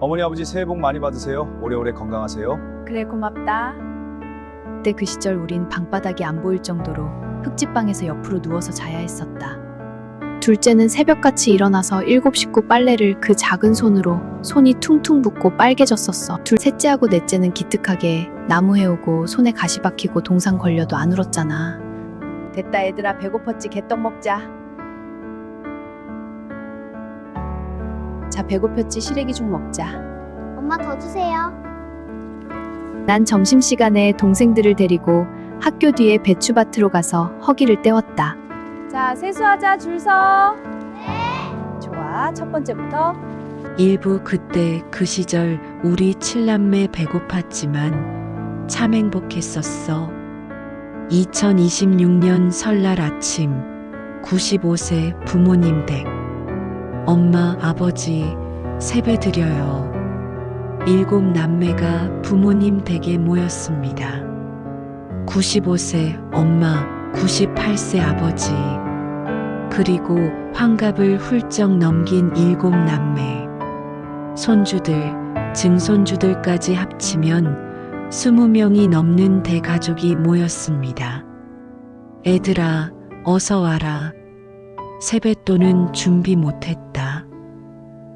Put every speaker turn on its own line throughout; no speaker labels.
어머니 아버지 새해 복 많이 받으세요. 오래오래 건강하세요.
그래, 고맙다.
그때 그 시절 우린 방바닥이 안 보일 정도로 흑집방에서 옆으로 누워서 자야 했었다. 둘째는 새벽같이 일어나서 7 식구 빨래를 그 작은 손으로 손이 퉁퉁 붓고 빨개졌었어. 셋째하고 넷째는 기특하게 나무 해오고 손에 가시 박히고 동상 걸려도 안 울었잖아.
됐다, 얘들아. 배고팠지? 개떡 먹자.
자, 배고팠지? 시래기죽 먹자.
엄마 더 주세요.
난 점심시간에 동생들을 데리고 학교 뒤에 배추밭으로 가서 허기를 때웠다.
자, 세수하자. 줄 서. 네. 좋아. 첫 번째부터.
일부 그때 그 시절 우리 칠남매 배고팠지만 참 행복했었어. 2026년 설날 아침 95세 부모님 댁. 엄마, 아버지 세배 드려요. 7 남매가 부모님 댁에 모였습니다. 95세 엄마, 98세 아버지, 그리고 환갑을 훌쩍 넘긴 7 남매. 손주들, 증손주들까지 합치면 20명이 넘는 대가족이 모였습니다. 애들아, 어서 와라. 세뱃돈은 준비 못했다.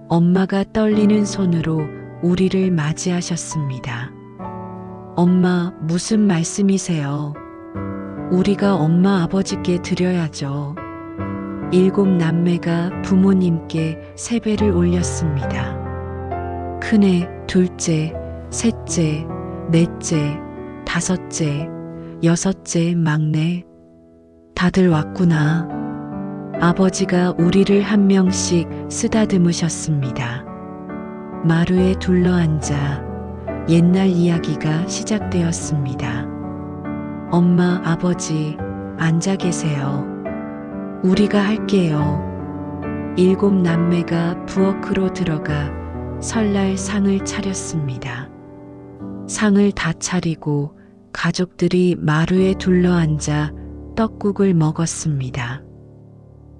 엄마가 떨리는 손으로 우리를 맞이하셨습니다. 엄마, 무슨 말씀이세요? 우리가 엄마 아버지께 드려야죠. 7 남매가 부모님께 세배를 올렸습니다. 큰애, 둘째, 셋째, 넷째, 다섯째, 여섯째, 막내. 다들 왔구나. 아버지가 우리를 한 명씩 쓰다듬으셨습니다. 마루에 둘러앉아 옛날 이야기가 시작되었습니다. 엄마, 아버지, 앉아 계세요. 우리가 할게요. 7 남매가 부엌으로 들어가 설날 상을 차렸습니다. 상을 다 차리고 가족들이 마루에 둘러앉아 떡국을 먹었습니다.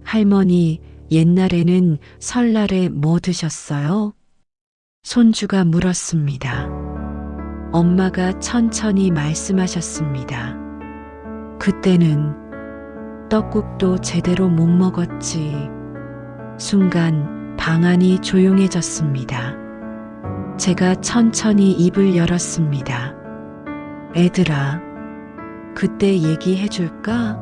할머니, 옛날에는 설날에 뭐 드셨어요? 손주가 물었습니다. 엄마가 천천히 말씀하셨습니다. 그때는 떡국도 제대로 못 먹었지. 순간 방 안이 조용해졌습니다. 제가 천천히 입을 열었습니다. 애들아, 그때 얘기해 줄까?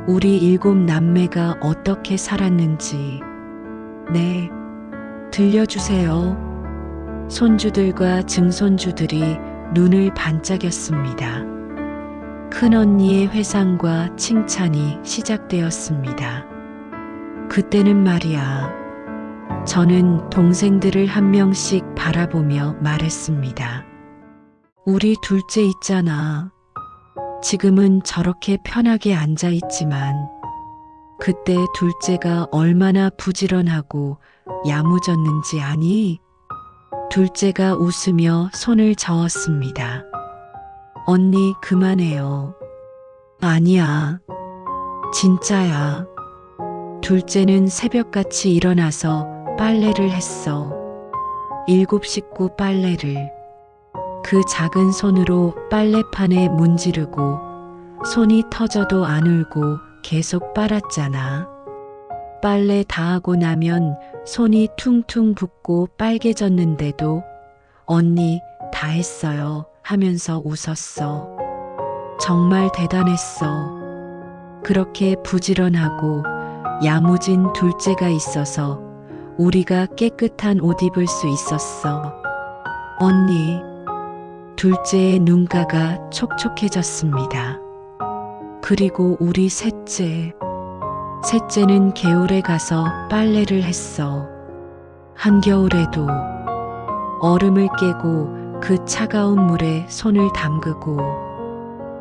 우리 7 남매가 어떻게 살았는지. 네, 들려주세요. 손주들과 증손주들이 눈을 반짝였습니다. 큰언니의 회상과 칭찬이 시작되었습니다. 그때는 말이야, 저는 동생들을 한 명씩 바라보며 말했습니다. 우리 둘째 있잖아. 지금은 저렇게 편하게 앉아 있지만 그때 둘째가 얼마나 부지런하고 야무졌는지 아니? 둘째가 웃으며 손을 저었습니다. 언니, 그만해요. 아니야. 진짜야. 둘째는 새벽같이 일어나서 빨래를 했어. 7 식구 빨래를. 그 작은 손으로 빨래판에 문지르고 손이 터져도 안 울고 계속 빨았잖아. 빨래 다 하고 나면 손이 퉁퉁 붓고 빨개졌는데도 언니 다 했어요 하면서 웃었어. 정말 대단했어. 그렇게 부지런하고 야무진 둘째가 있어서 우리가 깨끗한 옷 입을 수 있었어. 언니, 둘째의 눈가가 촉촉해졌습니다. 그리고 우리 셋째는 개울에 가서 빨래를 했어. 한겨울에도 얼음을 깨고 그 차가운 물에 손을 담그고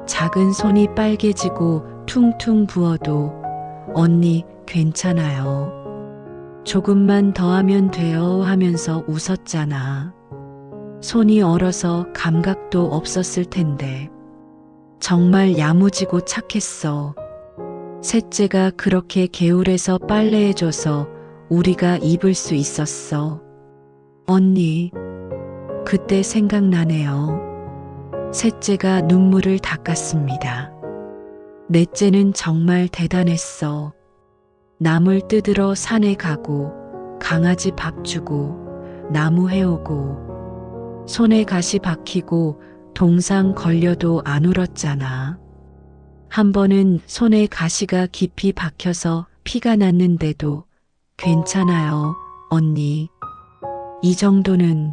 작은 손이 빨개지고 퉁퉁 부어도 언니 괜찮아요. 조금만 더 하면 돼요 하면서 웃었잖아. 손이 얼어서 감각도 없었을 텐데. 정말 야무지고 착했어. 셋째가 그렇게 개울에서 빨래해줘서 우리가 입을 수 있었어. 언니, 그때 생각나네요. 셋째가 눈물을 닦았습니다. 넷째는 정말 대단했어. 나물 뜯으러 산에 가고, 강아지 밥 주고, 나무 해오고, 손에 가시 박히고, 동상 걸려도 안 울었잖아. 한 번은 손에 가시가 깊이 박혀서 피가 났는데도 괜찮아요, 언니. 이 정도는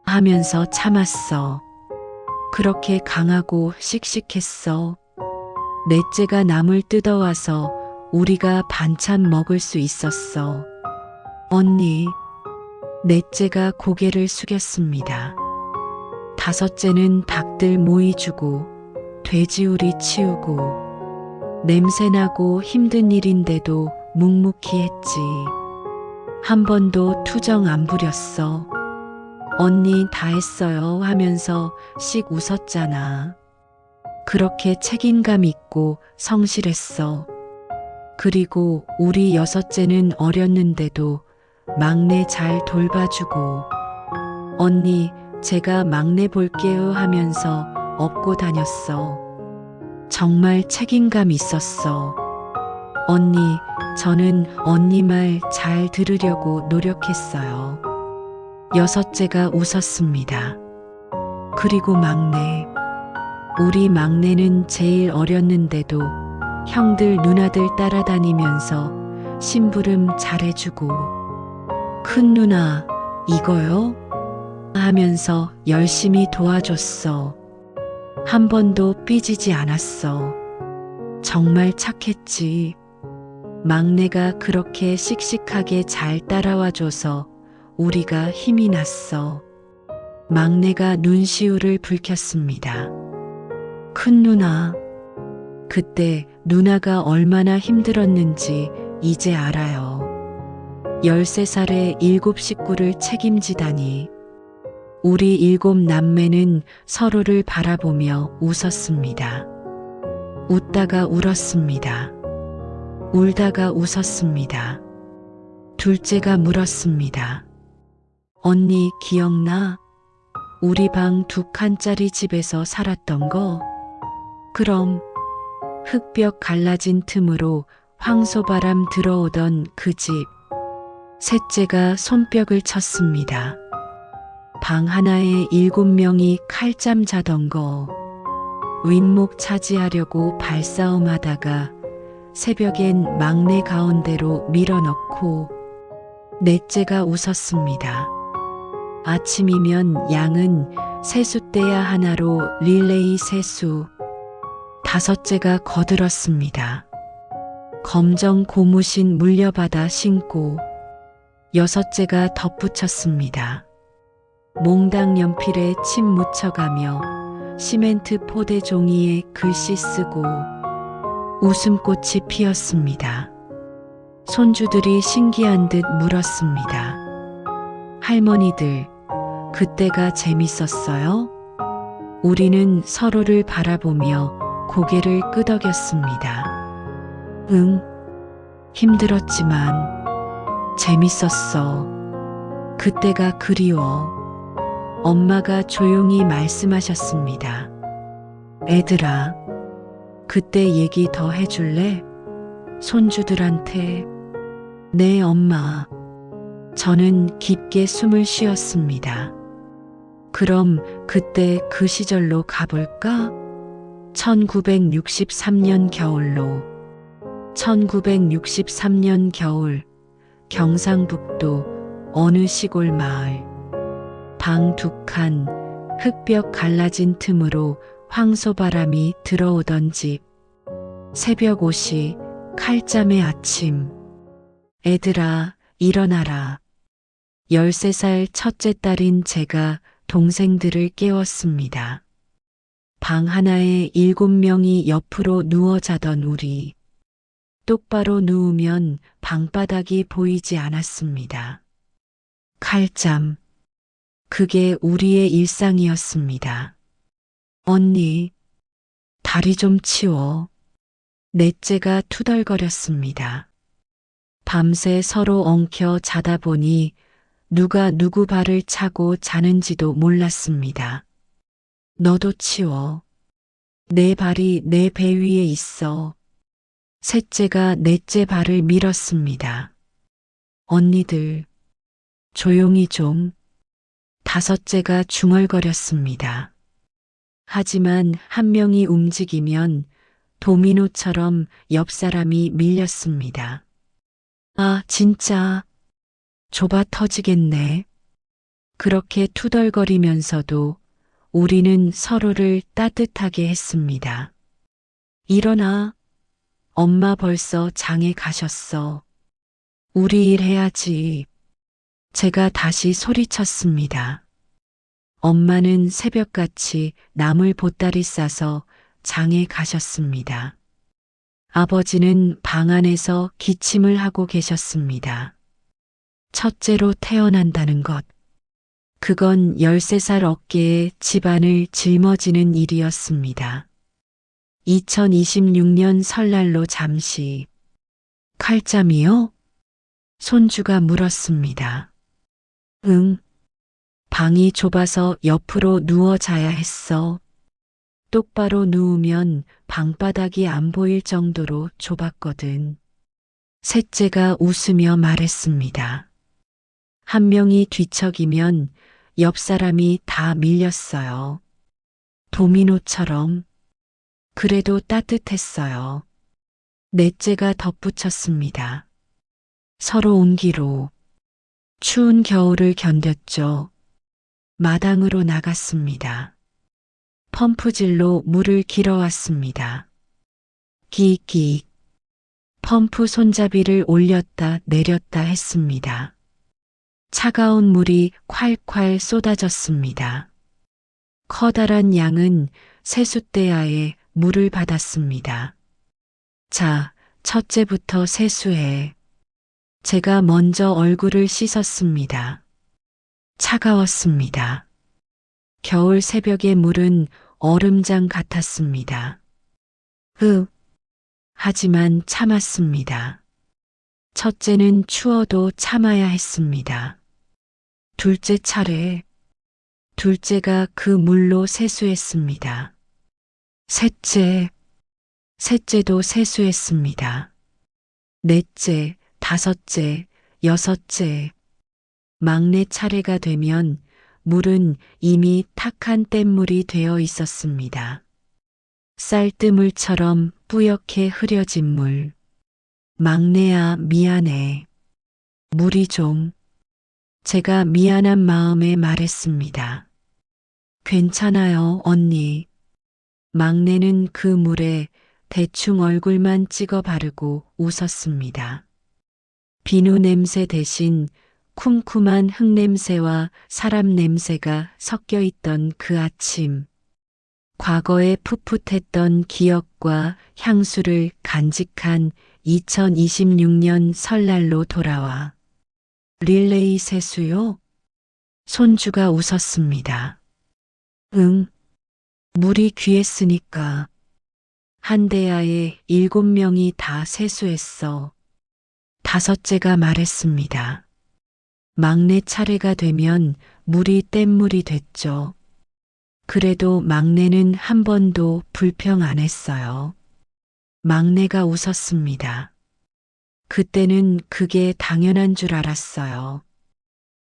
하면서 참았어. 그렇게 강하고 씩씩했어. 넷째가 나물 뜯어와서 우리가 반찬 먹을 수 있었어. 언니, 넷째가 고개를 숙였습니다. 다섯째는 닭들 모이 주고, 돼지우리 치우고, 냄새나고 힘든 일인데도 묵묵히 했지. 한 번도 투정 안 부렸어. 언니 다 했어요 하면서 씩 웃었잖아. 그렇게 책임감 있고 성실했어. 그리고 우리 여섯째는 어렸는데도 막내 잘 돌봐주고, 언니 제가 막내 볼게요 하면서 업고 다녔어. 정말 책임감 있었어. 언니, 저는 언니 말 잘 들으려고 노력했어요. 여섯째가 웃었습니다. 그리고 막내. 우리 막내는 제일 어렸는데도 형들 누나들 따라다니면서 심부름 잘해주고, 큰 누나, 이거요? 하면서 열심히 도와줬어. 한 번도 삐지지 않았어. 정말 착했지. 막내가 그렇게 씩씩하게 잘 따라와줘서 우리가 힘이 났어. 막내가 눈시울을 붉혔습니다. 큰 누나. 그때 누나가 얼마나 힘들었는지 이제 알아요. 13살에 7 식구를 책임지다니. 우리 7 남매는 서로를 바라보며 웃었습니다. 웃다가 울었습니다. 울다가 웃었습니다. 둘째가 물었습니다. 언니 기억나? 우리 방 2칸짜리 집에서 살았던 거? 그럼 흙벽 갈라진 틈으로 황소바람 들어오던 그 집. 셋째가 손뼉을 쳤습니다. 방 하나에 7명이 칼잠 자던 거. 윗목 차지하려고 발싸움하다가 새벽엔 막내 가운데로 밀어넣고. 넷째가 웃었습니다. 아침이면 양은 세숫대야 하나로 릴레이 세수. 다섯째가 거들었습니다. 검정 고무신 물려받아 신고. 여섯째가 덧붙였습니다. 몽당 연필에 침 묻혀가며 시멘트 포대 종이에 글씨 쓰고. 웃음꽃이 피었습니다. 손주들이 신기한 듯 물었습니다. 할머니들, 그때가 재밌었어요? 우리는 서로를 바라보며 고개를 끄덕였습니다. 응, 힘들었지만 재밌었어. 그때가 그리워. 엄마가 조용히 말씀하셨습니다. 애들아, 그때 얘기 더 해줄래? 손주들한테. 네, 엄마. 저는 깊게 숨을 쉬었습니다. 그럼 그때 그 시절로 가볼까? 1963년 겨울로. 1963년 겨울, 경상북도 어느 시골 마을. 방 2칸, 흙벽 갈라진 틈으로 황소바람이 들어오던 집. 새벽 5시, 칼잠의 아침. 애들아, 일어나라. 13살 첫째 딸인 제가 동생들을 깨웠습니다. 방 하나에 7명이 옆으로 누워 자던 우리. 똑바로 누우면 방바닥이 보이지 않았습니다. 칼잠. 그게 우리의 일상이었습니다. 언니, 다리 좀 치워. 넷째가 투덜거렸습니다. 밤새 서로 엉켜 자다 보니 누가 누구 발을 차고 자는지도 몰랐습니다. 너도 치워. 내 발이 내 배 위에 있어. 셋째가 넷째 발을 밀었습니다. 언니들, 조용히 좀. 다섯째가 중얼거렸습니다. 하지만 한 명이 움직이면 도미노처럼 옆 사람이 밀렸습니다. 아, 진짜. 좁아 터지겠네. 그렇게 투덜거리면서도 우리는 서로를 따뜻하게 했습니다. 일어나. 엄마 벌써 장에 가셨어. 우리 일 해야지. 제가 다시 소리쳤습니다. 엄마는 새벽같이 나물 보따리 싸서 장에 가셨습니다. 아버지는 방 안에서 기침을 하고 계셨습니다. 첫째로 태어난다는 것. 그건 13살 어깨에 집안을 짊어지는 일이었습니다. 2026년 설날로 잠시. 칼잠이요? 손주가 물었습니다. 응. 방이 좁아서 옆으로 누워 자야 했어. 똑바로 누우면 방바닥이 안 보일 정도로 좁았거든. 셋째가 웃으며 말했습니다. 한 명이 뒤척이면 옆 사람이 다 밀렸어요. 도미노처럼. 그래도 따뜻했어요. 넷째가 덧붙였습니다. 서로 온기로. 추운 겨울을 견뎠죠. 마당으로 나갔습니다. 펌프질로 물을 길어왔습니다. 끼익끼익. 펌프 손잡이를 올렸다 내렸다 했습니다. 차가운 물이 콸콸 쏟아졌습니다. 커다란 양은 세숫대야에 물을 받았습니다. 자, 첫째부터 세수해. 제가 먼저 얼굴을 씻었습니다. 차가웠습니다. 겨울 새벽의 물은 얼음장 같았습니다. 하지만 참았습니다. 첫째는 추워도 참아야 했습니다. 둘째 차례. 둘째가 그 물로 세수했습니다. 셋째도 세수했습니다. 넷째, 다섯째, 여섯째. 막내 차례가 되면 물은 이미 탁한 뗏물이 되어 있었습니다. 쌀뜨물처럼 뿌옇게 흐려진 물. 막내야, 미안해. 물이 좀. 제가 미안한 마음에 말했습니다. 괜찮아요, 언니. 막내는 그 물에 대충 얼굴만 찍어 바르고 웃었습니다. 비누 냄새 대신 쿰쿰한 흙냄새와 사람 냄새가 섞여 있던 그 아침. 과거에 풋풋했던 기억과 향수를 간직한 2026년 설날로 돌아와. 릴레이 세수요? 손주가 웃었습니다. 응. 물이 귀했으니까. 한대야에 7명이 다 세수했어. 다섯째가 말했습니다. 막내 차례가 되면 물이 뗏물이 됐죠. 그래도 막내는 한 번도 불평 안 했어요. 막내가 웃었습니다. 그때는 그게 당연한 줄 알았어요.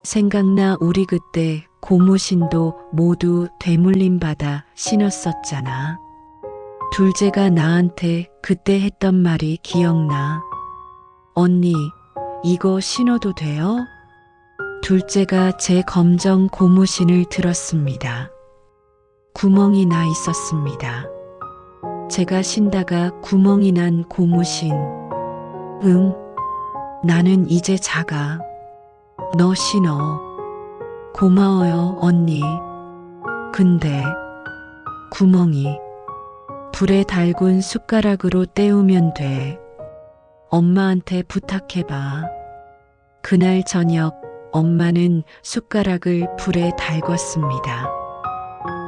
생각나 우리 그때 고무신도 모두 되물림 받아 신었었잖아. 둘째가 나한테 그때 했던 말이 기억나. 언니, 이거 신어도 돼요? 둘째가 제 검정 고무신을 들었습니다. 구멍이 나 있었습니다. 제가 신다가 구멍이 난 고무신. 응, 나는 이제 작아. 너 신어. 고마워요, 언니. 근데 구멍이 불에 달군 숟가락으로 때우면 돼. 엄마한테 부탁해봐. 그날 저녁 엄마는 숟가락을 불에 달궜습니다.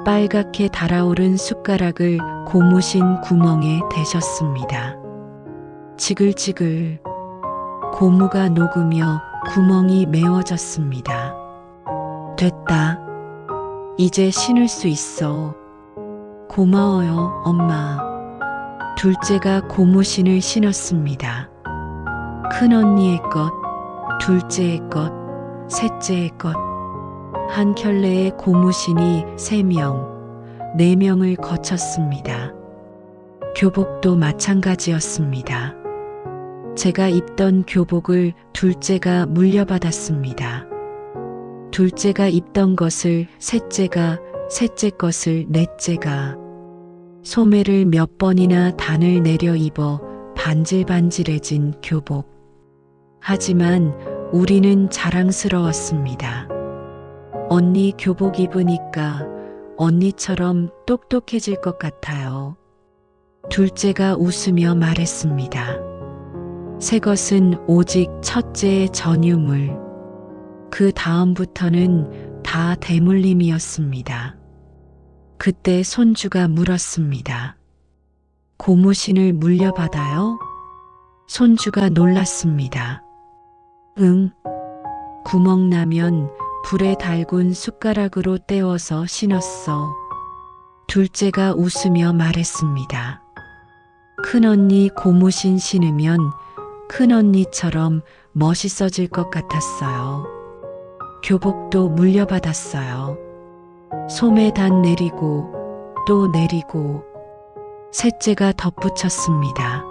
빨갛게 달아오른 숟가락을 고무신 구멍에 대셨습니다. 지글지글 고무가 녹으며 구멍이 메워졌습니다. 됐다. 이제 신을 수 있어. 고마워요, 엄마. 둘째가 고무신을 신었습니다. 큰언니의 것, 둘째의 것, 셋째의 것. 한 켤레의 고무신이 3명, 4명을 거쳤습니다. 교복도 마찬가지였습니다. 제가 입던 교복을 둘째가 물려받았습니다. 둘째가 입던 것을 셋째가, 셋째 것을 넷째가. 소매를 몇 번이나 단을 내려 입어 반질반질해진 교복. 하지만 우리는 자랑스러웠습니다. 언니 교복 입으니까 언니처럼 똑똑해질 것 같아요. 둘째가 웃으며 말했습니다. 새 것은 오직 첫째의 전유물. 그 다음부터는 다 대물림이었습니다. 그때 손주가 물었습니다. 고무신을 물려받아요? 손주가 놀랐습니다. 응. 구멍 나면 불에 달군 숟가락으로 떼어서 신었어. 둘째가 웃으며 말했습니다. 큰언니 고무신 신으면 큰언니처럼 멋있어질 것 같았어요. 교복도 물려받았어요. 소매 단 내리고 또 내리고. 셋째가 덧붙였습니다.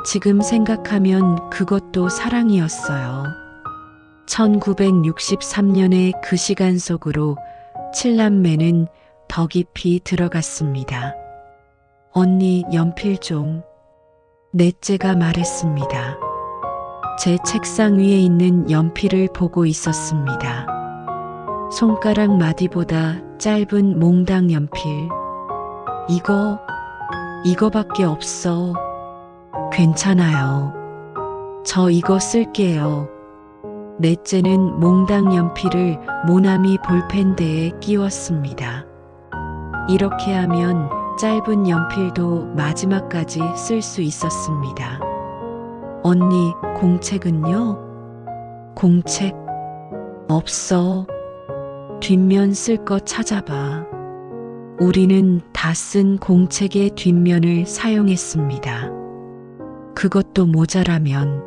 지금 생각하면 그것도 사랑이었어요. 1963년의 그 시간 속으로 7남매는 더 깊이 들어갔습니다. 언니 연필 좀. 넷째가 말했습니다. 제 책상 위에 있는 연필을 보고 있었습니다. 손가락 마디보다 짧은 몽당 연필. 이거밖에 없어. 괜찮아요. 저 이거 쓸게요. 넷째는 몽당 연필을 모나미 볼펜대에 끼웠습니다. 이렇게 하면 짧은 연필도 마지막까지 쓸 수 있었습니다. 언니, 공책은요? 공책? 없어. 뒷면 쓸 거 찾아봐. 우리는 다 쓴 공책의 뒷면을 사용했습니다. 그것도 모자라면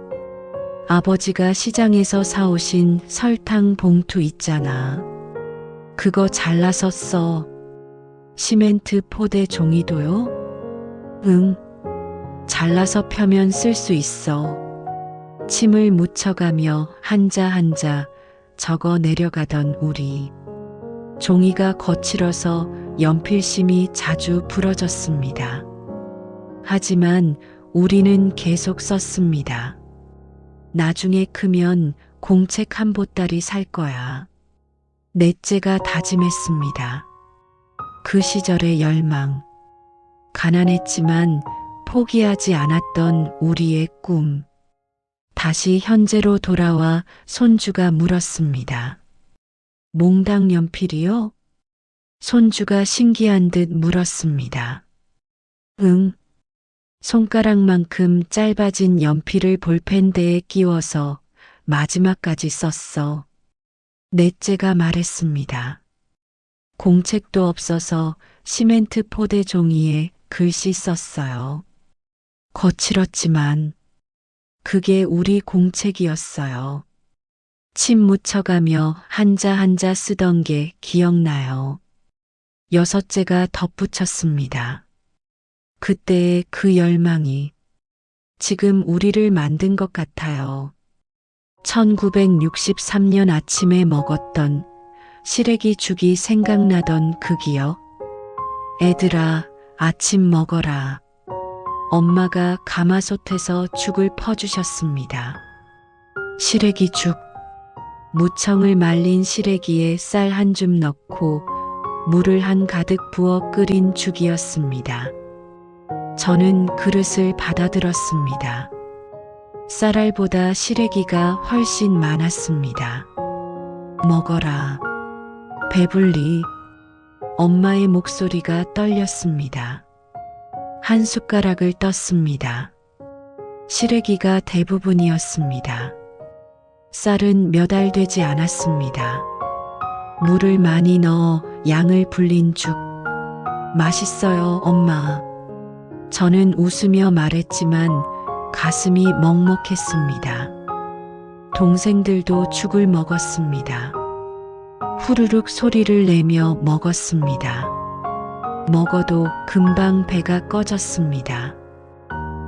아버지가 시장에서 사오신 설탕 봉투 있잖아. 그거 잘라서 써. 시멘트 포대 종이도요? 응. 잘라서 펴면 쓸 수 있어. 침을 묻혀가며 한자 한자 적어 내려가던 우리. 종이가 거칠어서 연필심이 자주 부러졌습니다. 하지만 우리는 계속 썼습니다. 나중에 크면 공책 한 보따리 살 거야. 넷째가 다짐했습니다. 그 시절의 열망. 가난했지만 포기하지 않았던 우리의 꿈. 다시 현재로 돌아와 손주가 물었습니다. 몽당 연필이요? 손주가 신기한 듯 물었습니다. 응. 손가락만큼 짧아진 연필을 볼펜대에 끼워서 마지막까지 썼어. 넷째가 말했습니다. 공책도 없어서 시멘트 포대 종이에 글씨 썼어요. 거칠었지만 그게 우리 공책이었어요. 침 묻혀가며 한자 한자 쓰던 게 기억나요. 여섯째가 덧붙였습니다. 그때의 그 열망이 지금 우리를 만든 것 같아요. 1963년 아침에 먹었던 시래기 죽이 생각나던 그 기억. 애들아, 아침 먹어라. 엄마가 가마솥에서 죽을 퍼주셨습니다. 시래기 죽. 무청을 말린 시래기에 쌀 한 줌 넣고 물을 한 가득 부어 끓인 죽이었습니다. 저는 그릇을 받아들었습니다. 쌀알보다 시래기가 훨씬 많았습니다. 먹어라. 배불리. 엄마의 목소리가 떨렸습니다. 한 숟가락을 떴습니다. 시래기가 대부분이었습니다. 쌀은 몇 알 되지 않았습니다. 물을 많이 넣어 양을 불린 죽. 맛있어요, 엄마. 저는 웃으며 말했지만 가슴이 먹먹했습니다. 동생들도 죽을 먹었습니다. 후루룩 소리를 내며 먹었습니다. 먹어도 금방 배가 꺼졌습니다.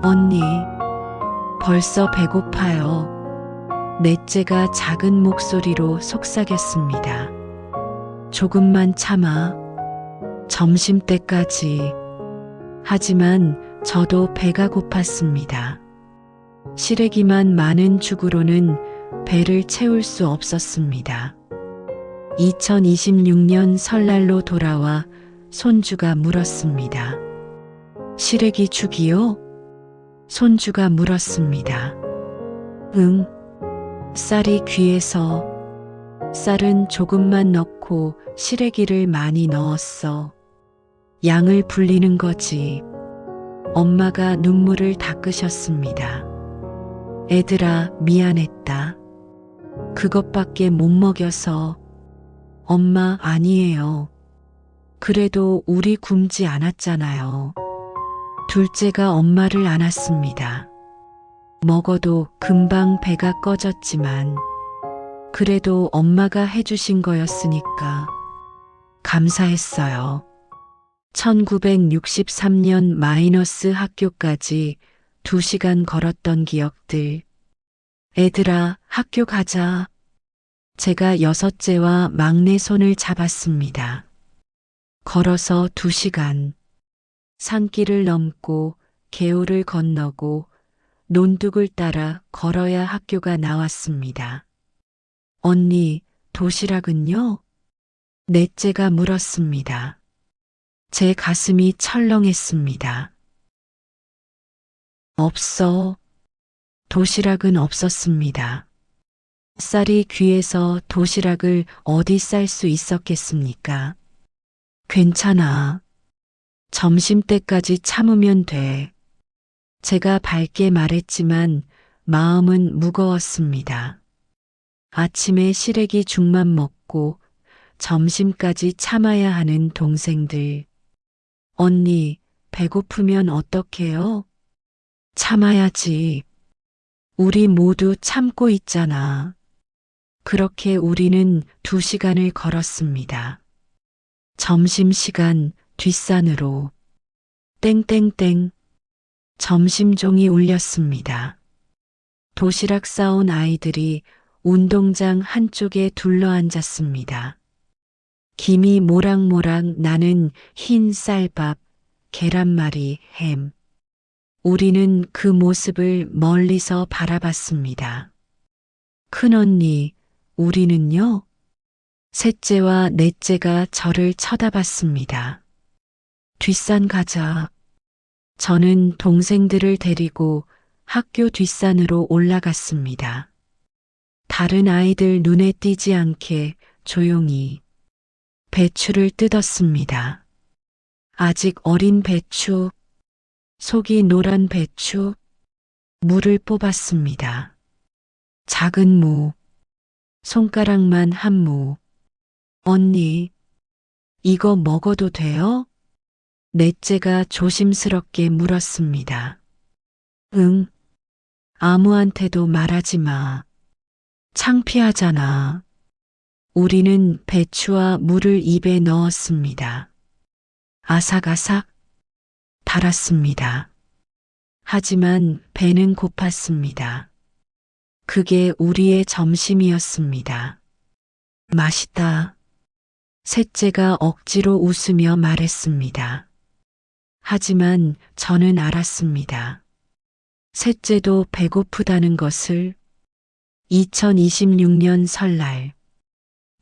언니, 벌써 배고파요. 넷째가 작은 목소리로 속삭였습니다. 조금만 참아. 점심때까지. 하지만 저도 배가 고팠습니다. 시래기만 많은 죽으로는 배를 채울 수 없었습니다. 2026년 설날로 돌아와 손주가 물었습니다. 시래기 죽이요? 손주가 물었습니다. 응. 쌀이 귀해서. 쌀은 조금만 넣고 시래기를 많이 넣었어. 양을 불리는 거지. 엄마가 눈물을 닦으셨습니다. 애들아, 미안했다. 그것밖에 못 먹여서. 엄마, 아니에요. 그래도 우리 굶지 않았잖아요. 둘째가 엄마를 안았습니다. 먹어도 금방 배가 꺼졌지만 그래도 엄마가 해주신 거였으니까 감사했어요. 1963년 마이너스 학교까지 2시간 걸었던 기억들. 애들아, 학교 가자. 제가 여섯째와 막내 손을 잡았습니다. 걸어서 2시간. 산길을 넘고 개울을 건너고 논둑을 따라 걸어야 학교가 나왔습니다. 언니, 도시락은요? 넷째가 물었습니다. 제 가슴이 철렁했습니다. 없어. 도시락은 없었습니다. 쌀이 귀해서 도시락을 어디 쌀 수 있었겠습니까? 괜찮아. 점심때까지 참으면 돼. 제가 밝게 말했지만 마음은 무거웠습니다. 아침에 시래기 죽만 먹고 점심까지 참아야 하는 동생들. 언니, 배고프면 어떡해요? 참아야지. 우리 모두 참고 있잖아. 그렇게 우리는 2시간을 걸었습니다. 점심시간 뒷산으로. 땡땡땡. 점심종이 울렸습니다. 도시락 싸온 아이들이 운동장 한쪽에 둘러앉았습니다. 김이 모락모락 나는 흰 쌀밥, 계란말이, 햄. 우리는 그 모습을 멀리서 바라봤습니다. 큰언니, 우리는요? 셋째와 넷째가 저를 쳐다봤습니다. 뒷산 가자. 저는 동생들을 데리고 학교 뒷산으로 올라갔습니다. 다른 아이들 눈에 띄지 않게 조용히 배추를 뜯었습니다. 아직 어린 배추, 속이 노란 배추, 무를 뽑았습니다. 작은 무, 손가락만 한 무. 언니, 이거 먹어도 돼요? 넷째가 조심스럽게 물었습니다. 응, 아무한테도 말하지 마. 창피하잖아. 우리는 배추와 물을 입에 넣었습니다. 아삭아삭 달았습니다. 하지만 배는 고팠습니다. 그게 우리의 점심이었습니다. 맛있다. 셋째가 억지로 웃으며 말했습니다. 하지만 저는 알았습니다. 셋째도 배고프다는 것을. 2026년 설날.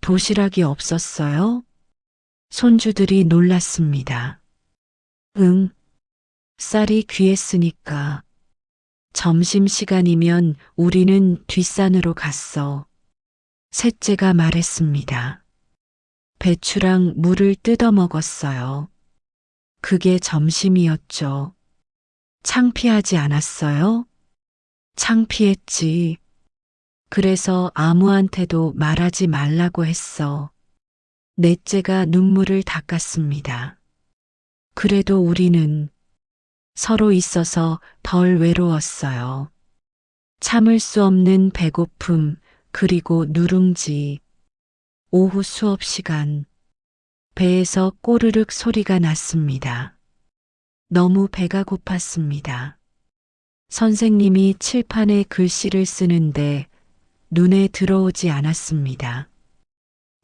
도시락이 없었어요? 손주들이 놀랐습니다. 응, 쌀이 귀했으니까. 점심시간이면 우리는 뒷산으로 갔어. 셋째가 말했습니다. 배추랑 물을 뜯어 먹었어요. 그게 점심이었죠. 창피하지 않았어요? 창피했지. 그래서 아무한테도 말하지 말라고 했어. 넷째가 눈물을 닦았습니다. 그래도 우리는 서로 있어서 덜 외로웠어요. 참을 수 없는 배고픔, 그리고 누룽지. 오후 수업 시간. 배에서 꼬르륵 소리가 났습니다. 너무 배가 고팠습니다. 선생님이 칠판에 글씨를 쓰는데 눈에 들어오지 않았습니다.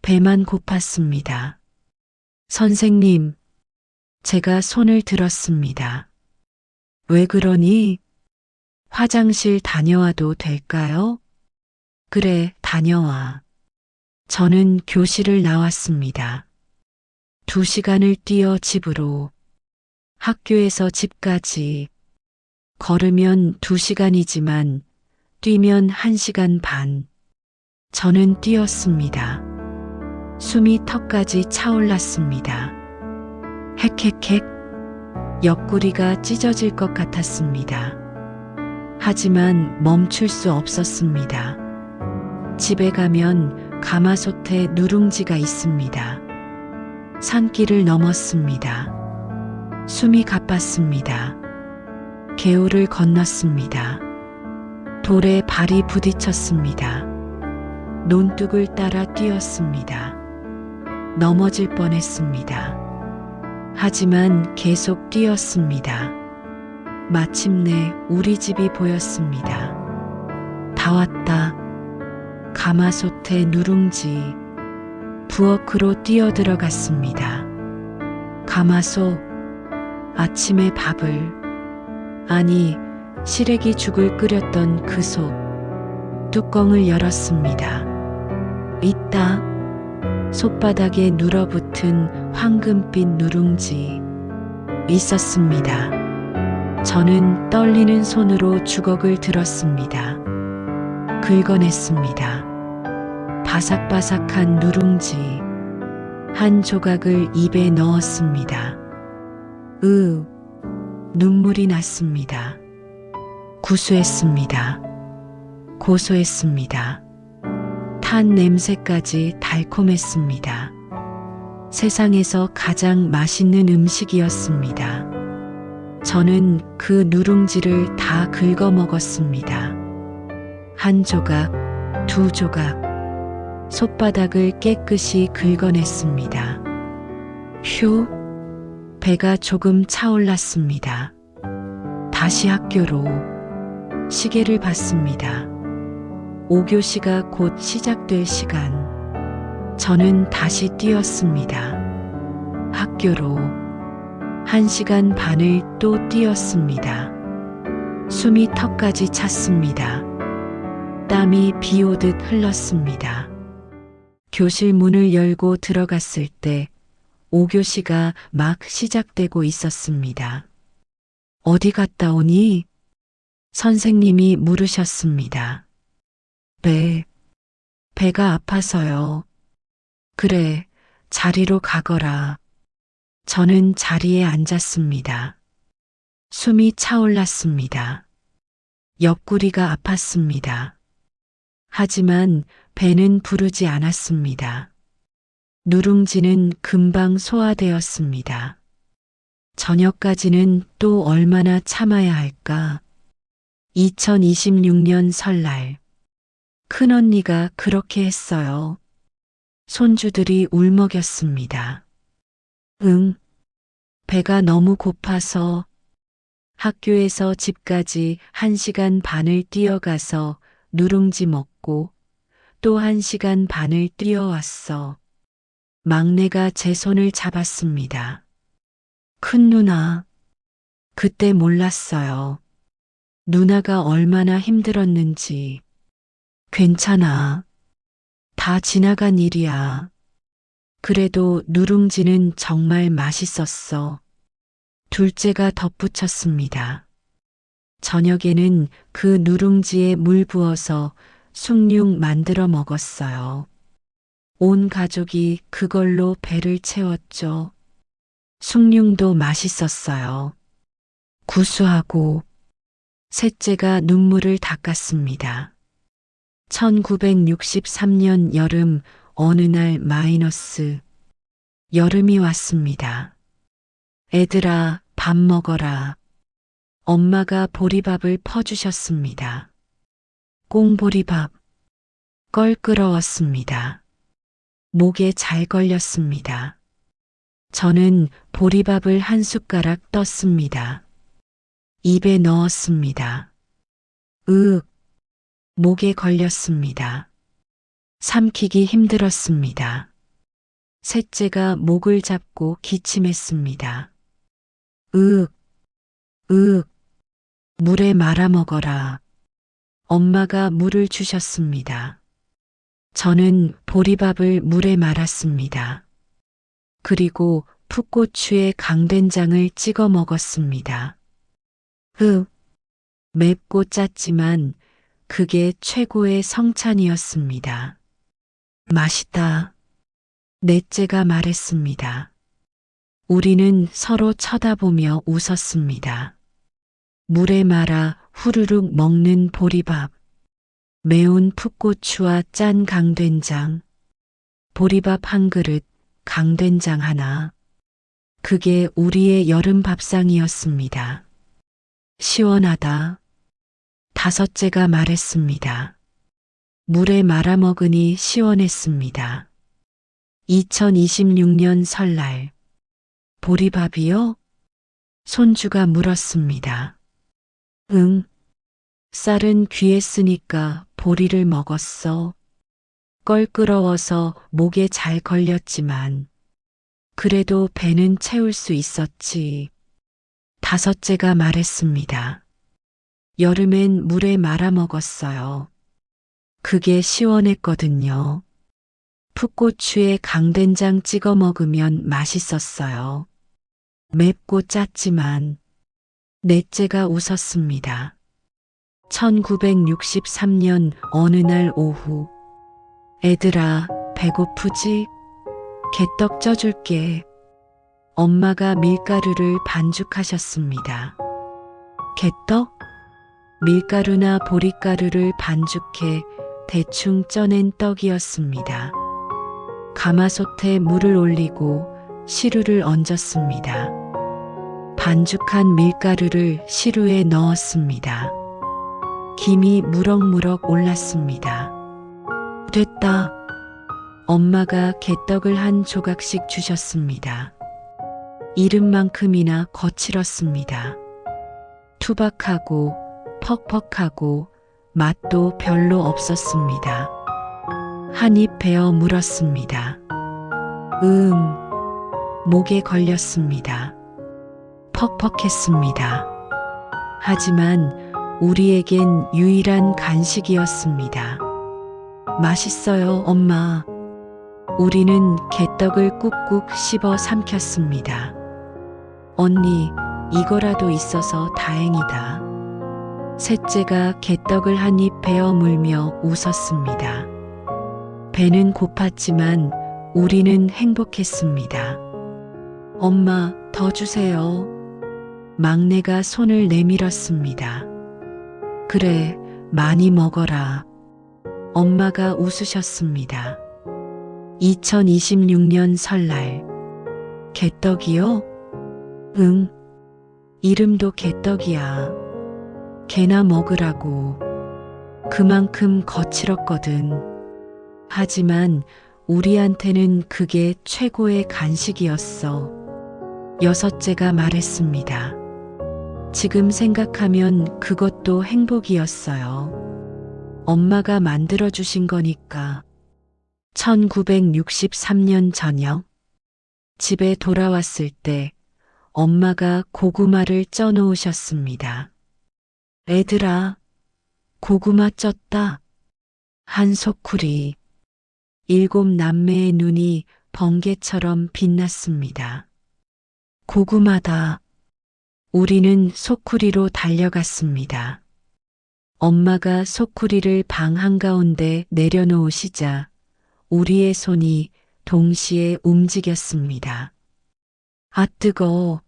배만 고팠습니다. 선생님, 제가 손을 들었습니다. 왜 그러니? 화장실 다녀와도 될까요? 그래, 다녀와. 저는 교실을 나왔습니다. 2시간을 뛰어 집으로, 학교에서 집까지. 걸으면 2시간이지만 뛰면 1시간 반. 저는 뛰었습니다. 숨이 턱까지 차올랐습니다. 헥헥헥. 옆구리가 찢어질 것 같았습니다. 하지만 멈출 수 없었습니다. 집에 가면 가마솥에 누룽지가 있습니다. 산길을 넘었습니다. 숨이 가빴습니다. 개울을 건넜습니다. 돌에 발이 부딪혔습니다. 논둑을 따라 뛰었습니다. 넘어질 뻔했습니다. 하지만 계속 뛰었습니다. 마침내 우리 집이 보였습니다. 다 왔다. 가마솥에 누룽지. 부엌으로 뛰어들어갔습니다. 가마솥. 아침에 밥을. 아니, 시래기 죽을 끓였던 그 솥. 뚜껑을 열었습니다. 있다. 솥바닥에 눌어붙은 황금빛 누룽지. 있었습니다. 저는 떨리는 손으로 주걱을 들었습니다. 긁어냈습니다. 바삭바삭한 누룽지. 한 조각을 입에 넣었습니다. 눈물이 났습니다. 구수했습니다. 고소했습니다. 탄 냄새까지 달콤했습니다. 세상에서 가장 맛있는 음식이었습니다. 저는 그 누룽지를 다 긁어 먹었습니다. 한 조각, 2조각, 솥바닥을 깨끗이 긁어냈습니다. 휴, 배가 조금 차올랐습니다. 다시 학교로. 시계를 봤습니다. 5교시가 곧 시작될 시간. 저는 다시 뛰었습니다. 학교로. 1시간 반을 또 뛰었습니다. 숨이 턱까지 찼습니다. 땀이 비 오듯 흘렀습니다. 교실 문을 열고 들어갔을 때 5교시가 막 시작되고 있었습니다. 어디 갔다 오니? 선생님이 물으셨습니다. 배가 아파서요. 그래, 자리로 가거라. 저는 자리에 앉았습니다. 숨이 차올랐습니다. 옆구리가 아팠습니다. 하지만 배는 부르지 않았습니다. 누룽지는 금방 소화되었습니다. 저녁까지는 또 얼마나 참아야 할까? 2026년 설날. 큰언니가 그렇게 했어요. 손주들이 울먹였습니다. 배가 너무 고파서. 학교에서 집까지 1시간 반을 뛰어가서 누룽지 먹고 또 1시간 반을 뛰어왔어. 막내가 제 손을 잡았습니다. 큰 누나. 그때 몰랐어요. 누나가 얼마나 힘들었는지. 괜찮아. 다 지나간 일이야. 그래도 누룽지는 정말 맛있었어. 둘째가 덧붙였습니다. 저녁에는 그 누룽지에 물 부어서 숭늉 만들어 먹었어요. 온 가족이 그걸로 배를 채웠죠. 숭늉도 맛있었어요. 구수하고. 셋째가 눈물을 닦았습니다. 1963년 여름 어느 날 마이너스 여름이 왔습니다. 애들아, 밥 먹어라. 엄마가 보리밥을 퍼주셨습니다. 꽁보리밥. 껄끄러웠습니다. 목에 잘 걸렸습니다. 저는 보리밥을 한 숟가락 떴습니다. 입에 넣었습니다. 으윽, 목에 걸렸습니다. 삼키기 힘들었습니다. 셋째가 목을 잡고 기침했습니다. 으윽, 으윽, 물에 말아 먹어라. 엄마가 물을 주셨습니다. 저는 보리밥을 물에 말았습니다. 그리고 풋고추에 강된장을 찍어 먹었습니다. 맵고 짰지만 그게 최고의 성찬이었습니다. 맛있다. 넷째가 말했습니다. 우리는 서로 쳐다보며 웃었습니다. 물에 말아 후루룩 먹는 보리밥, 매운 풋고추와 짠 강된장, 보리밥 한 그릇, 강된장 하나. 그게 우리의 여름 밥상이었습니다. 시원하다. 다섯째가 말했습니다. 물에 말아 먹으니 시원했습니다. 2026년 설날. 보리밥이요? 손주가 물었습니다. 응. 쌀은 귀했으니까 보리를 먹었어. 껄끄러워서 목에 잘 걸렸지만 그래도 배는 채울 수 있었지. 다섯째가 말했습니다. 여름엔 물에 말아 먹었어요. 그게 시원했거든요. 풋고추에 강된장 찍어 먹으면 맛있었어요. 맵고 짰지만. 넷째가 웃었습니다. 1963년 어느 날 오후. 애들아, 배고프지? 개떡 쪄줄게. 엄마가 밀가루를 반죽하셨습니다. 개떡? 밀가루나 보리가루를 반죽해 대충 쪄낸 떡이었습니다. 가마솥에 물을 올리고 시루를 얹었습니다. 반죽한 밀가루를 시루에 넣었습니다. 김이 무럭무럭 올랐습니다. 됐다. 엄마가 개떡을 한 조각씩 주셨습니다. 이름만큼이나 거칠었습니다. 투박하고 퍽퍽하고 맛도 별로 없었습니다. 한 입 베어 물었습니다. 목에 걸렸습니다. 퍽퍽했습니다. 하지만 우리에겐 유일한 간식이었습니다. 맛있어요, 엄마. 우리는 개떡을 꾹꾹 씹어 삼켰습니다. 언니, 이거라도 있어서 다행이다. 셋째가 개떡을 한 입 베어 물며 웃었습니다. 배는 고팠지만 우리는 행복했습니다. 엄마, 더 주세요. 막내가 손을 내밀었습니다. 그래, 많이 먹어라. 엄마가 웃으셨습니다. 2026년 설날. 개떡이요? 응. 이름도 개떡이야. 개나 먹으라고. 그만큼 거칠었거든. 하지만 우리한테는 그게 최고의 간식이었어. 여섯째가 말했습니다. 지금 생각하면 그것도 행복이었어요. 엄마가 만들어주신 거니까. 1963년 저녁. 집에 돌아왔을 때 엄마가 고구마를 쪄놓으셨습니다. 애들아, 고구마 쪘다. 한 소쿠리. 7 남매의 눈이 번개처럼 빛났습니다. 고구마다. 우리는 소쿠리로 달려갔습니다. 엄마가 소쿠리를 방 한가운데 내려놓으시자 우리의 손이 동시에 움직였습니다. 아, 뜨거워.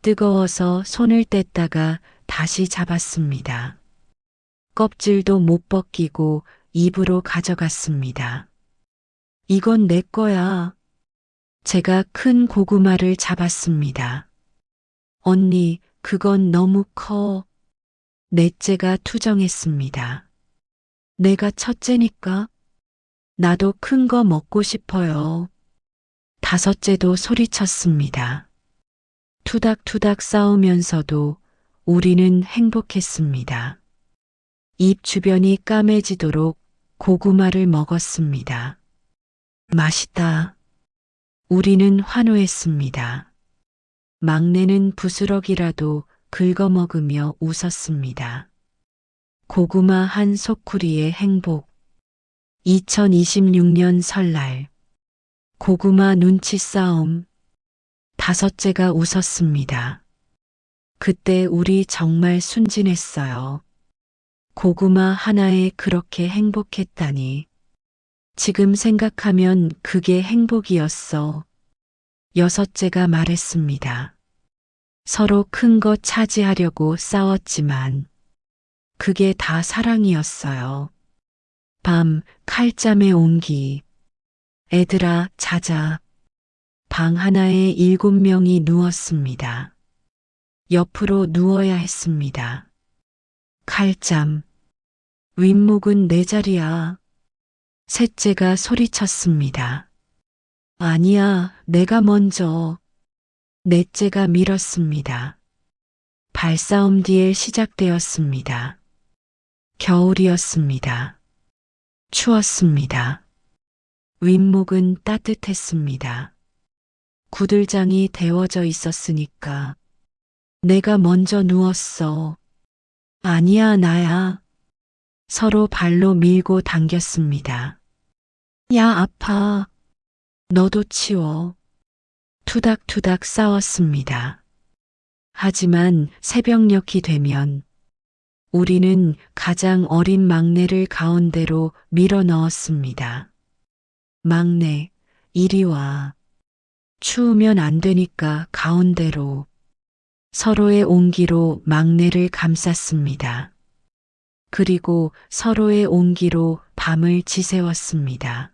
뜨거워서 손을 뗐다가 다시 잡았습니다. 껍질도 못 벗기고 입으로 가져갔습니다. 이건 내 거야. 제가 큰 고구마를 잡았습니다. 언니, 그건 너무 커. 넷째가 투정했습니다. 내가 첫째니까 나도 큰 거 먹고 싶어요. 다섯째도 소리쳤습니다. 투닥투닥 싸우면서도 우리는 행복했습니다. 입 주변이 까매지도록 고구마를 먹었습니다. 맛있다. 우리는 환호했습니다. 막내는 부스럭이라도 긁어먹으며 웃었습니다. 고구마 한 소쿠리의 행복. 2026년 설날. 고구마 눈치 싸움. 다섯째가 웃었습니다. 그때 우리 정말 순진했어요. 고구마 하나에 그렇게 행복했다니. 지금 생각하면 그게 행복이었어. 여섯째가 말했습니다. 서로 큰 거 차지하려고 싸웠지만 그게 다 사랑이었어요. 밤 칼잠의 온기. 애들아, 자자. 방 하나에 7명이 누웠습니다. 옆으로 누워야 했습니다. 칼잠. 윗목은 내 자리야. 셋째가 소리쳤습니다. 아니야, 내가 먼저. 넷째가 밀었습니다. 발싸움 뒤에 시작되었습니다. 겨울이었습니다. 추웠습니다. 윗목은 따뜻했습니다. 구들장이 데워져 있었으니까. 내가 먼저 누웠어. 아니야, 나야. 서로 발로 밀고 당겼습니다. 야, 아파. 너도 치워. 투닥투닥 싸웠습니다. 하지만 새벽녘이 되면 우리는 가장 어린 막내를 가운데로 밀어 넣었습니다. 막내, 이리 와. 추우면 안 되니까 가운데로. 서로의 온기로 막내를 감쌌습니다. 그리고 서로의 온기로 밤을 지새웠습니다.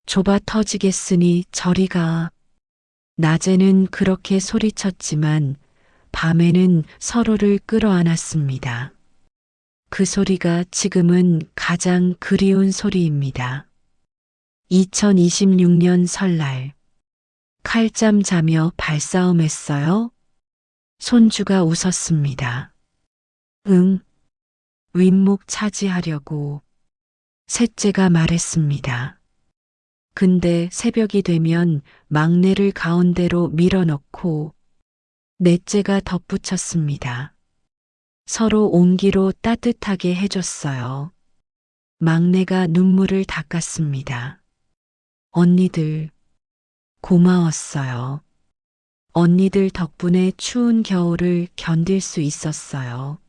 좁아 터지겠으니 저리 가. 낮에는 그렇게 소리쳤지만 밤에는 서로를 끌어안았습니다. 그 소리가 지금은 가장 그리운 소리입니다. 2026년 설날. 칼잠 자며 발싸움했어요? 손주가 웃었습니다. 응. 윗목 차지하려고. 셋째가 말했습니다. 근데 새벽이 되면 막내를 가운데로 밀어넣고 넷째가 덧붙였습니다. 서로 온기로 따뜻하게 해줬어요. 막내가 눈물을 닦았습니다. 언니들, 고마웠어요. 언니들 덕분에 추운 겨울을 견딜 수 있었어요.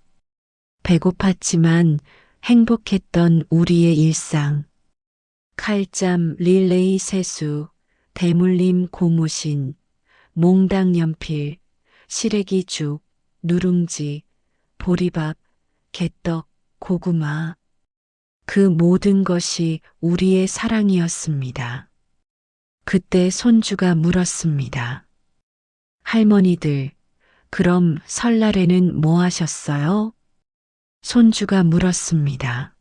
배고팠지만 행복했던 우리의 일상. 칼잠, 릴레이 세수, 대물림 고무신, 몽당 연필, 시래기 죽, 누룽지, 보리밥, 개떡, 고구마. 그 모든 것이 우리의 사랑이었습니다. 그때 손주가 물었습니다. 할머니들, 그럼 설날에는 뭐 하셨어요? 손주가 물었습니다.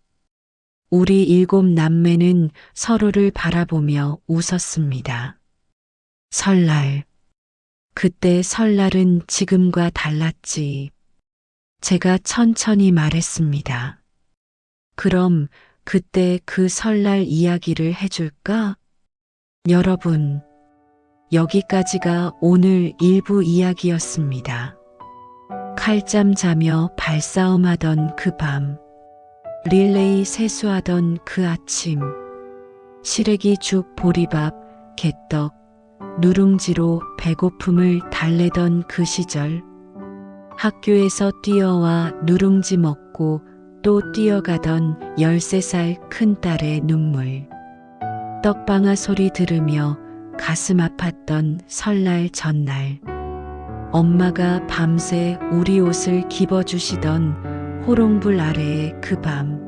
우리 7 남매는 서로를 바라보며 웃었습니다. 설날. 그때 설날은 지금과 달랐지. 제가 천천히 말했습니다. 그럼 그때 그 설날 이야기를 해줄까? 여러분, 여기까지가 오늘 일부 이야기였습니다. 칼잠 자며 발싸움하던 그 밤, 릴레이 세수하던 그 아침, 시래기 죽 보리밥, 개떡, 누룽지로 배고픔을 달래던 그 시절, 학교에서 뛰어와 누룽지 먹고 또 뛰어가던 13살 큰딸의 눈물, 떡방아 소리 들으며 가슴 아팠던 설날 전날, 엄마가 밤새 우리 옷을 입어주시던 호롱불 아래의 그 밤,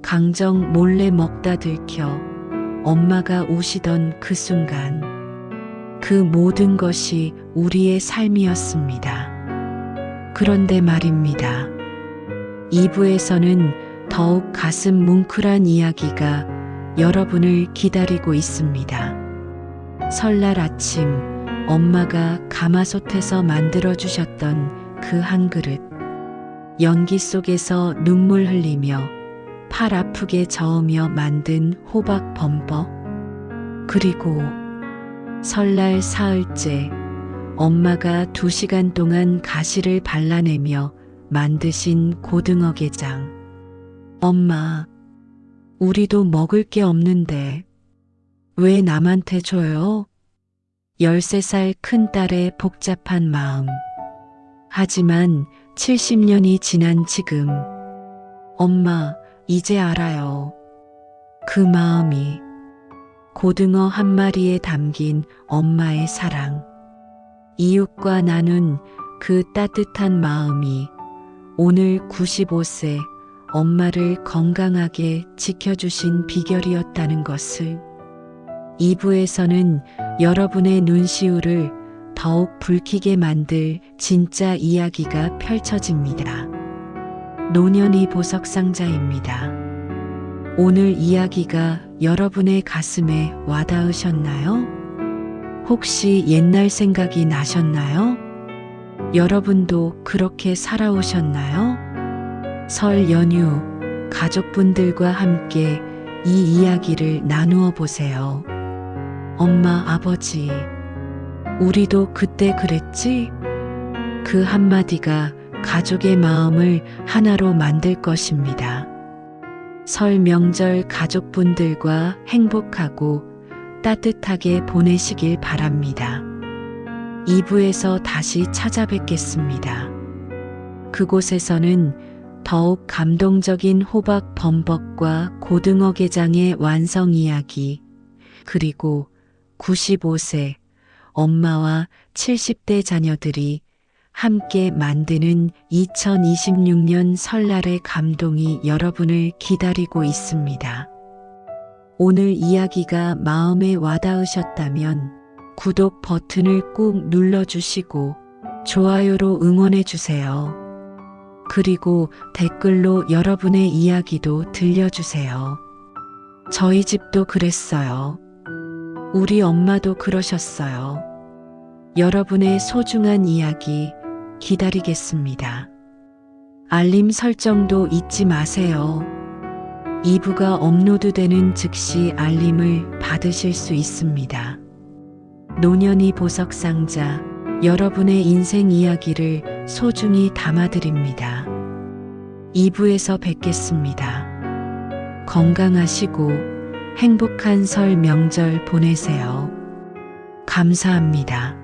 강정 몰래 먹다 들켜 엄마가 우시던 그 순간, 그 모든 것이 우리의 삶이었습니다. 그런데 말입니다. 2부에서는 더욱 가슴 뭉클한 이야기가 여러분을 기다리고 있습니다. 설날 아침 엄마가 가마솥에서 만들어주셨던 그 한 그릇. 연기 속에서 눈물 흘리며 팔 아프게 저으며 만든 호박 범벅. 그리고 설날 사흘째 엄마가 2시간 동안 가시를 발라내며 만드신 고등어게장. 엄마, 우리도 먹을 게 없는데 왜 남한테 줘요? 13살 큰딸의 복잡한 마음. 하지만 70년이 지난 지금, 엄마, 이제 알아요. 그 마음이 고등어 한 마리에 담긴 엄마의 사랑. 이웃과 나눈 그 따뜻한 마음이 오늘 95세 엄마를 건강하게 지켜주신 비결이었다는 것을. 2부에서는 여러분의 눈시울을 더욱 붉히게 만들 진짜 이야기가 펼쳐집니다. 노년이 보석 상자입니다. 오늘 이야기가 여러분의 가슴에 와닿으셨나요? 혹시 옛날 생각이 나셨나요? 여러분도 그렇게 살아오셨나요? 설 연휴 가족분들과 함께 이 이야기를 나누어 보세요. 엄마, 아버지, 우리도 그때 그랬지? 그 한마디가 가족의 마음을 하나로 만들 것입니다. 설 명절 가족분들과 행복하고 따뜻하게 보내시길 바랍니다. 2부에서 다시 찾아뵙겠습니다. 그곳에서는 더욱 감동적인 호박 범벅과 고등어게장의 완성 이야기, 그리고 95세 엄마와 70대 자녀들이 함께 만드는 2026년 설날의 감동이 여러분을 기다리고 있습니다. 오늘 이야기가 마음에 와닿으셨다면 구독 버튼을 꾹 눌러주시고 좋아요로 응원해주세요. 그리고 댓글로 여러분의 이야기도 들려주세요. 저희 집도 그랬어요. 우리 엄마도 그러셨어요. 여러분의 소중한 이야기 기다리겠습니다. 알림 설정도 잊지 마세요. 2부가 업로드되는 즉시 알림을 받으실 수 있습니다. 노년이 보석 상자, 여러분의 인생 이야기를 소중히 담아드립니다. 2부에서 뵙겠습니다. 건강하시고 행복한 설 명절 보내세요. 감사합니다.